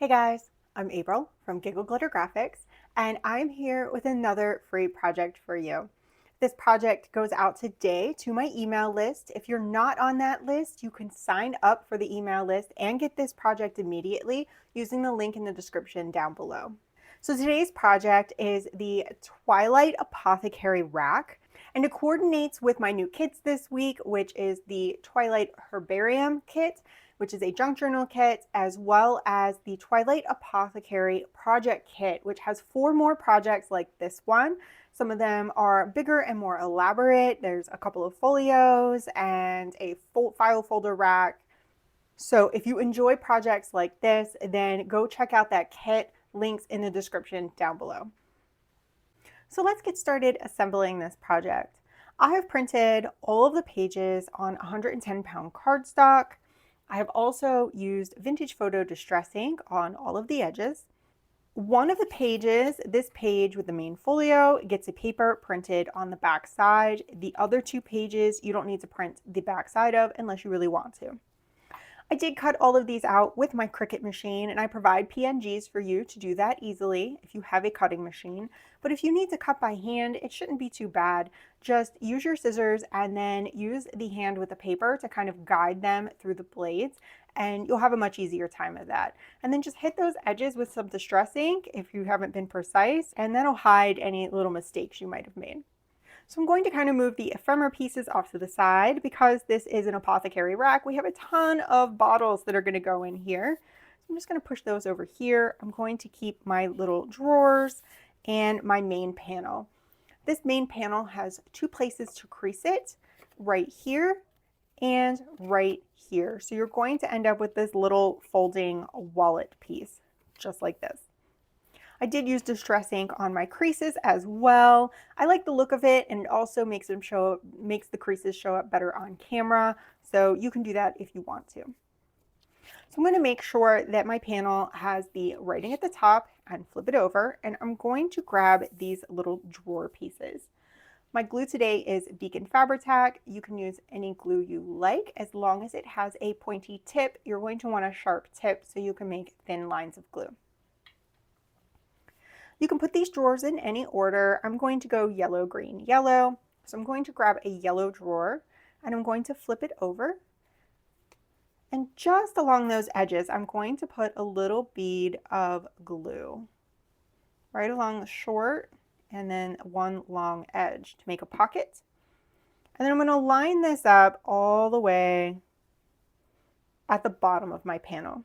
Hey guys, I'm April from Giggle Glitter Graphics, and I'm here with another free project for you. This project goes out today to my email list. If you're not on that list, you can sign up for the email list and get this project immediately using the link in the description down below. So today's project is the Twilight Apothecary Rack, and it coordinates with my new kits this week, which is the Twilight Herbarium kit, which is a junk journal kit, as well as the Twilight Apothecary project kit, which has 4 more projects like this one. Some of them are bigger and more elaborate. There's a couple of folios and a file folder rack. So if you enjoy projects like this, then go check out that kit. Links in the description down below. So let's get started assembling this project. I have printed all of the pages on 110-pound cardstock. I have also used vintage photo distress ink on all of the edges. One of the pages, this page with the main folio, gets a paper printed on the back side. The other 2 pages you don't need to print the back side of unless you really want to. I did cut all of these out with my Cricut machine, and I provide PNGs for you to do that easily if you have a cutting machine. But if you need to cut by hand, it shouldn't be too bad. Just use your scissors and then use the hand with the paper to kind of guide them through the blades, and you'll have a much easier time of that. And then just hit those edges with some distress ink if you haven't been precise, and that'll hide any little mistakes you might have made. So I'm going to kind of move the ephemera pieces off to the side because this is an apothecary rack. We have a ton of bottles that are going to go in here. So I'm just going to push those over here. I'm going to keep my little drawers and my main panel. This main panel has 2 places to crease it, right here and right here. So you're going to end up with this little folding wallet piece, just like this. I did use distress ink on my creases as well. I like the look of it, and it also makes the creases show up better on camera. So you can do that if you want to. So I'm going to make sure that my panel has the writing at the top and flip it over, and I'm going to grab these little drawer pieces. My glue today is Beacon Fabri-Tac. You can use any glue you like as long as it has a pointy tip. You're going to want a sharp tip so you can make thin lines of glue. You can put these drawers in any order. I'm going to go yellow, green, yellow. So I'm going to grab a yellow drawer and I'm going to flip it over. And just along those edges, I'm going to put a little bead of glue right along the short and then one long edge to make a pocket. And then I'm going to line this up all the way at the bottom of my panel.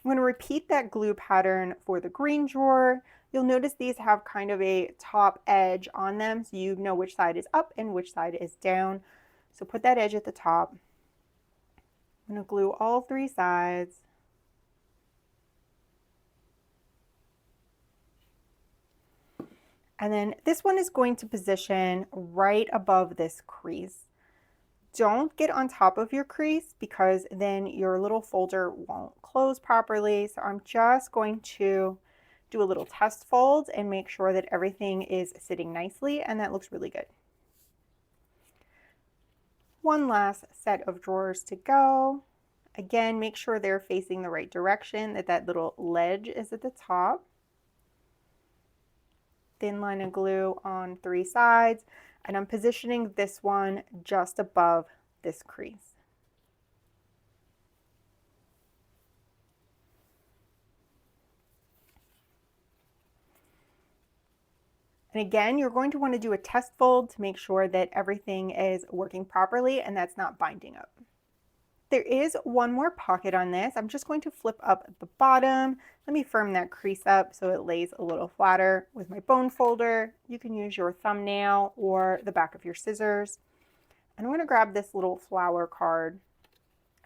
I'm going to repeat that glue pattern for the green drawer. You'll notice these have kind of a top edge on them, so you know which side is up and which side is down. So put that edge at the top. I'm going to glue all 3 sides. And then this one is going to position right above this crease. Don't get on top of your crease because then your little folder won't close properly. So I'm just going to do a little test fold and make sure that everything is sitting nicely, and that looks really good. One last set of drawers to go. Again, make sure they're facing the right direction, that little ledge is at the top. Thin line of glue on 3 sides. And I'm positioning this one just above this crease. And again, you're going to want to do a test fold to make sure that everything is working properly and that's not binding up. There is one more pocket on this. I'm just going to flip up at the bottom. Let me firm that crease up so it lays a little flatter with my bone folder. You can use your thumbnail or the back of your scissors. And I'm going to grab this little flower card.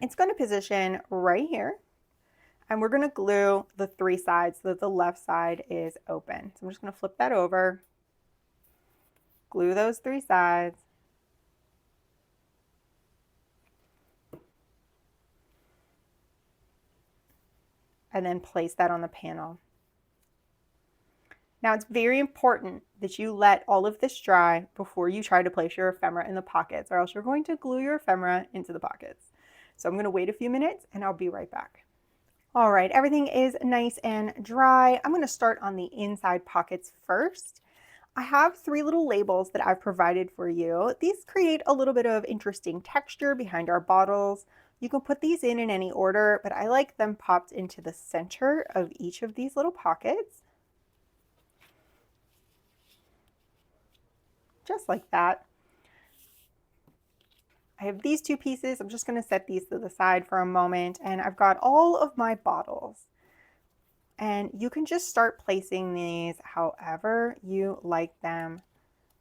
It's going to position right here. And we're going to glue the 3 sides so that the left side is open. So I'm just going to flip that over, glue those 3 sides. And then place that on the panel. Now it's very important that you let all of this dry before you try to place your ephemera in the pockets, or else you're going to glue your ephemera into the pockets. So I'm going to wait a few minutes and I'll be right back. All right, everything is nice and dry. I'm going to start on the inside pockets first. I have 3 little labels that I've provided for you. These create a little bit of interesting texture behind our bottles. You can put these in any order, but I like them popped into the center of each of these little pockets. Just like that. I have these 2 pieces. I'm just going to set these to the side for a moment, and I've got all of my bottles. And you can just start placing these however you like them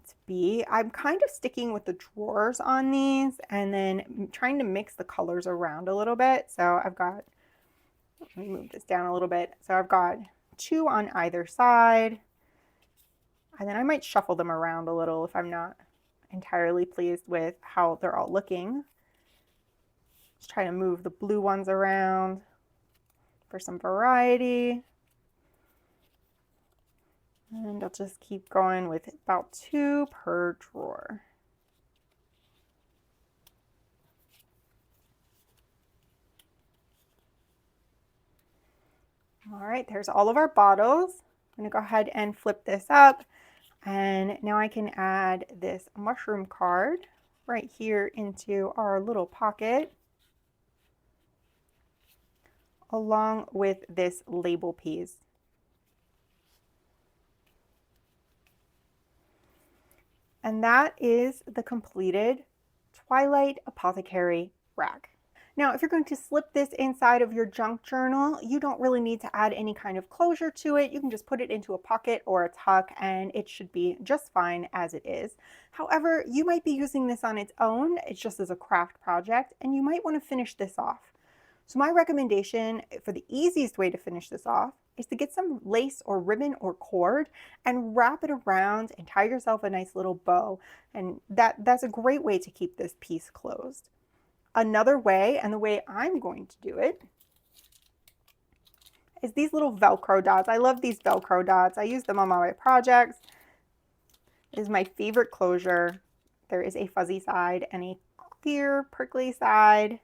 to be. I'm kind of sticking with the drawers on these and then trying to mix the colors around a little bit. So I've got, let me move this down a little bit. So I've got 2 on either side, and then I might shuffle them around a little if I'm not entirely pleased with how they're all looking. Just try to move the blue ones around for some variety. And I'll just keep going with about 2 per drawer. All right, there's all of our bottles. I'm gonna go ahead and flip this up. And now I can add this mushroom card right here into our little pocket, along with this label piece. And that is the completed Twilight Apothecary rack. Now, if you're going to slip this inside of your junk journal, you don't really need to add any kind of closure to it. You can just put it into a pocket or a tuck and it should be just fine as it is. However, you might be using this on its own, it's just as a craft project, and you might want to finish this off. So my recommendation for the easiest way to finish this off is to get some lace or ribbon or cord and wrap it around and tie yourself a nice little bow. And that's a great way to keep this piece closed. Another way, and the way I'm going to do it, is these little Velcro dots. I love these Velcro dots. I use them on my projects. It is my favorite closure. There is a fuzzy side and a clear, prickly side.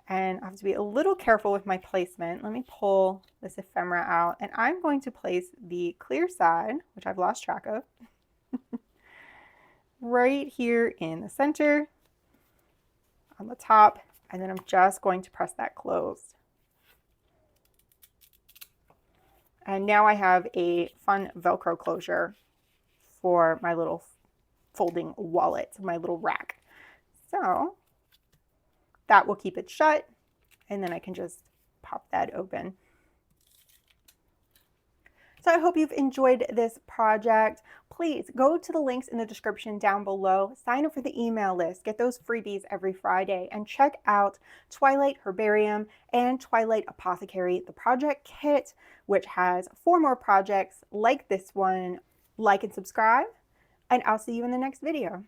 And I have to be a little careful with my placement. Let me pull this ephemera out, and I'm going to place the clear side, which I've lost track of, right here in the center on the top, and then I'm just going to press that closed. And now I have a fun Velcro closure for my little folding wallet, my little rack. So that will keep it shut, and then I can just pop that open. So I hope you've enjoyed this project. Please go to the links in the description down below, sign up for the email list, get those freebies every Friday, and check out Twilight Herbarium and Twilight Apothecary, the project kit, which has 4 more projects like this one. Like and subscribe, and I'll see you in the next video.